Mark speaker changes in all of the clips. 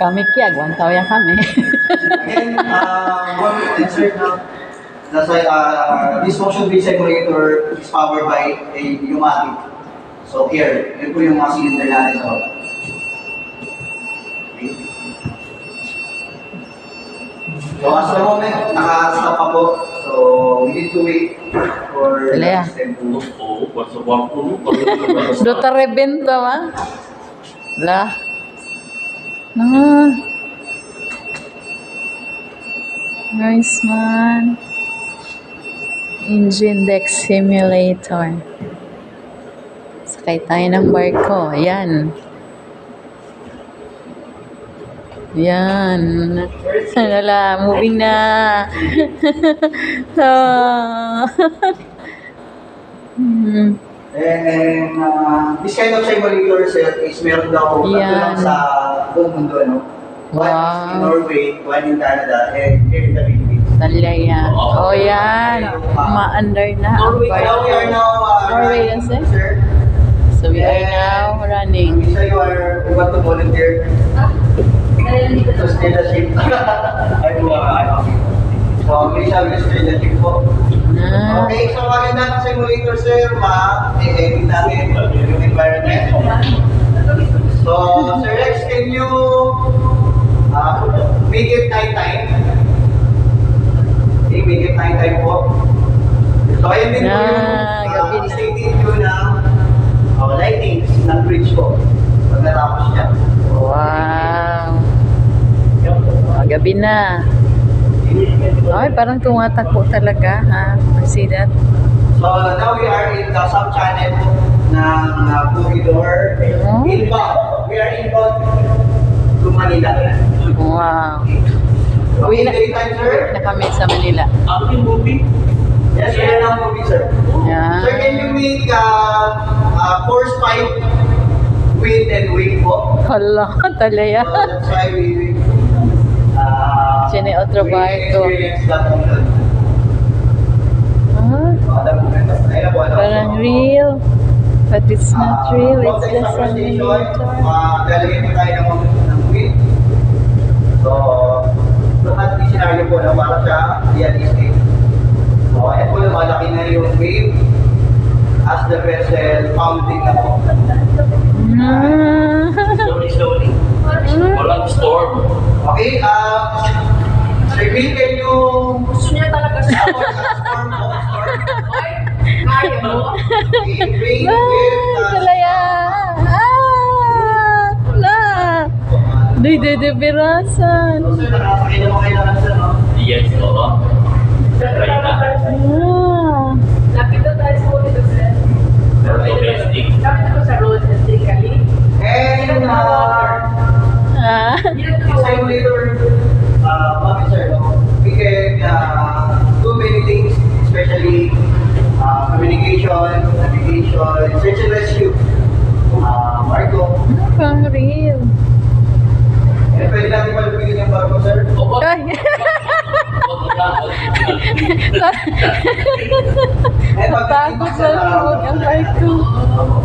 Speaker 1: Kami kiyag, 1,000 yan kami.
Speaker 2: Again, one insert now. That's why this motion bridge regulator is powered by a pneumatic. So here, yun po yung mga cylinder natin sa baba. Okay. So as the moment, naka-stop pa po. So we need to wait for the
Speaker 1: Wala.
Speaker 2: system to
Speaker 1: Dota rebento, ma? Lah. Nice man. Engine deck simulator. Sakay tayo ng barko. Ayan. Yan. Wala, moving na.
Speaker 2: And this kind of simulator set is meron daw tatlo lang sa buong mundo, no? One in Norway, one in Canada, and here in the Philippines.
Speaker 1: Talaya. Oh, yan. Ma-under na. ang
Speaker 2: Norway, now we are
Speaker 1: barko.
Speaker 2: now
Speaker 1: Norway,
Speaker 2: running,
Speaker 1: yes, eh?
Speaker 2: sir.
Speaker 1: So we are now running.
Speaker 2: Lisa, you are want to volunteer to steer the ship. I'm okay. So, Lisa will steer the ship po.
Speaker 1: Ah.
Speaker 2: Okay, so maganda ng simulator, sir. Ma-edit natin yung environment. So, Sir Rex, can you make it night time? Okay, make it night time po. So, ayan din po yung stated view ng lightings ng bridge po. Pag natapos niya.
Speaker 1: Wow. Gabi na. Ay, parang tumatakbo talaga, ha? I see that.
Speaker 2: So, now we are in the sub-channel ng corridor.
Speaker 1: Oh.
Speaker 2: Inbound. We are inbound to Manila.
Speaker 1: Wow.
Speaker 2: Okay,
Speaker 1: Uwi na,
Speaker 2: daytime, sir?
Speaker 1: na kami sa Manila.
Speaker 2: Yes, we are now moving, sir.
Speaker 1: Yan.
Speaker 2: Sir, can you make force pipe wind and wing po?
Speaker 1: Hala, talaya.
Speaker 2: So, that's why we
Speaker 1: Siyempre, otro barko.
Speaker 2: experience that moment.
Speaker 1: Ah,
Speaker 2: That moment. Ayun po, ano?
Speaker 1: parang real. But it's not real. It's
Speaker 2: Outside
Speaker 1: just a
Speaker 2: summer station,
Speaker 1: simulator.
Speaker 2: lalagyan po tayo ng wind. So, lahat ng scenario po na para siya realistic. So, ayan po, lumalaki na yung wave as the vessel pounding na po.
Speaker 1: Ah.
Speaker 2: Slowly.
Speaker 3: Walang storm.
Speaker 2: Okay, Sir Bill, can you...
Speaker 4: Gusto niya talaga siya.
Speaker 2: Storm po, storm.
Speaker 4: Kaya mo?
Speaker 2: Okay, rain
Speaker 1: Ah,
Speaker 2: with...
Speaker 1: talaya. Ah, wala. Di pirasan.
Speaker 2: So, sir, nakasakay naman kayo na sir, no?
Speaker 3: Yes, oo. Try na.
Speaker 1: Ah.
Speaker 4: Lapit na tayo sa Holy Ghost.
Speaker 3: Domestic.
Speaker 4: Lapit ako sa road and strictly.
Speaker 2: And,
Speaker 1: Ah.
Speaker 2: simulator, sir, no? We can do many things, especially communication, navigation, search and rescue, barko.
Speaker 1: Parang real.
Speaker 2: And pwede natin palupigin yung barko, sir.
Speaker 3: Oo.
Speaker 1: Ay.
Speaker 2: And
Speaker 1: Pagod sa loob ang barko.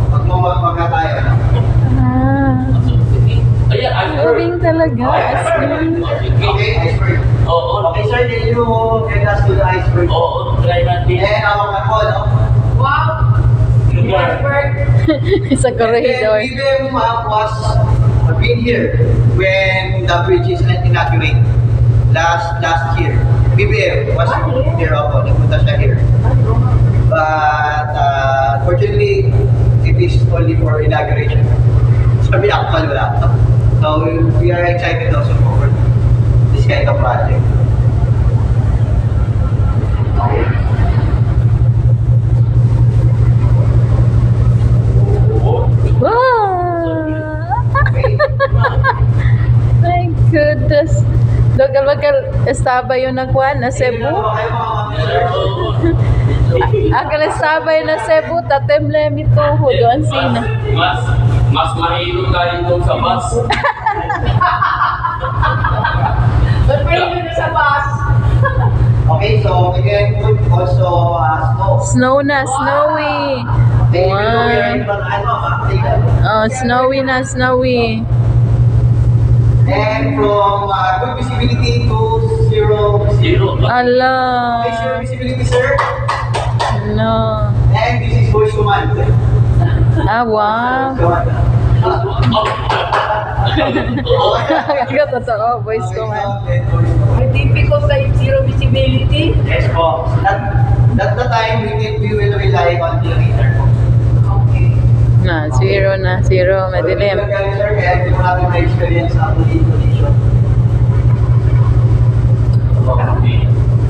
Speaker 2: Pag mamagmaga tayo, ano?
Speaker 1: Ah.
Speaker 3: Ayan, iceberg.
Speaker 1: Moving talaga. As in.
Speaker 2: Okay, iceberg.
Speaker 3: Oo.
Speaker 2: Okay, sir, can you get us to the iceberg?
Speaker 3: Oo, try natin.
Speaker 2: And our ako, no?
Speaker 4: Wow!
Speaker 3: Lugar.
Speaker 4: Iceberg!
Speaker 1: Sa
Speaker 2: And
Speaker 1: corridor.
Speaker 2: then BBM was been here when the bridge is inaugurated last year. BBM was here ako, nagpunta siya here. But fortunately, it is only for inauguration. Sabi actual wala. So we are excited also for this kind of project.
Speaker 1: Wow!
Speaker 2: Okay.
Speaker 1: My goodness. Local estaba yun na kuwan na Cebu.
Speaker 2: Ano ba kayo mga ma'am, sir?
Speaker 1: Akala estaba yun na Cebu. Tatemle mito ho doon sina.
Speaker 3: Mas mahilo tayo doon sa bus.
Speaker 4: Ba't pa yun na sa bus?
Speaker 2: Okay, so we can put also snow.
Speaker 1: Snow na, snowy.
Speaker 2: Okay, even though we are
Speaker 1: Wow.
Speaker 2: in Bataan, ma'am,
Speaker 1: Oh, snowy na, snowy.
Speaker 2: And from good visibility to zero visibility.
Speaker 1: Ala.
Speaker 2: Okay, zero visibility, sir.
Speaker 1: No.
Speaker 2: And this is voice command.
Speaker 1: Ah, wow. Kaya totoo, voice command.
Speaker 4: May difficult sa zero visibility.
Speaker 2: Yes po. That's the time we will rely on the reader po.
Speaker 4: Okay.
Speaker 1: Na, zero, madilim.
Speaker 2: Sir, kaya hindi mo natin na-experience sa collision.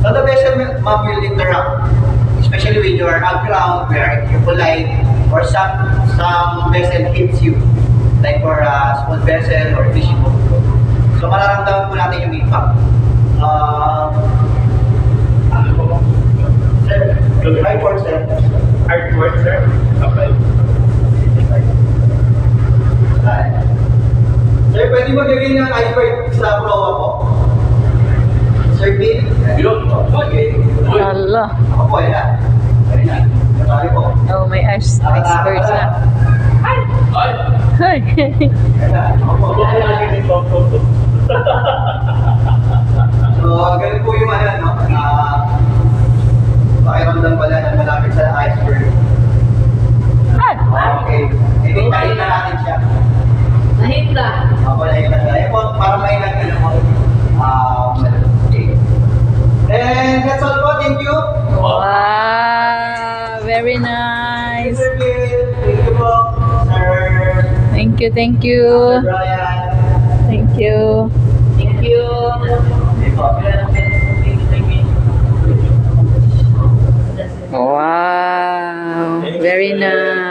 Speaker 2: So the vessel map will interact, especially when you are ground, where you collide, or some vessel hits you, like for a small vessel or fishing boat. So mararamdaman po natin yung impact. Sir, high force, sir.
Speaker 3: Hard work, sir. Okay.
Speaker 2: Sir, pwede maglagay ng iceberg sa proa po? Sir, Bill?
Speaker 3: Yun.
Speaker 2: Okay.
Speaker 1: Ala.
Speaker 2: Ako po, ayan. Ayan. Sorry po.
Speaker 1: Oh, may icebergs na.
Speaker 3: Ay!
Speaker 1: Ay.
Speaker 2: Ayan. Ako po. So, ganun po yung ano, no? Pakiramdam pala na malapit sa iceberg. Okay. I-detail na natin siya.
Speaker 4: Nahit na.
Speaker 2: Ako na yun. Ayun po, para may nagkala mo. Okay. And that's all po. Thank you.
Speaker 1: Wow. Very nice.
Speaker 2: Sir Bill. Thank you po. Sir.
Speaker 1: Thank you.
Speaker 2: Sir Brian.
Speaker 1: Thank you.
Speaker 4: Thank you.
Speaker 2: Thank you po.
Speaker 1: Wow. Very nice.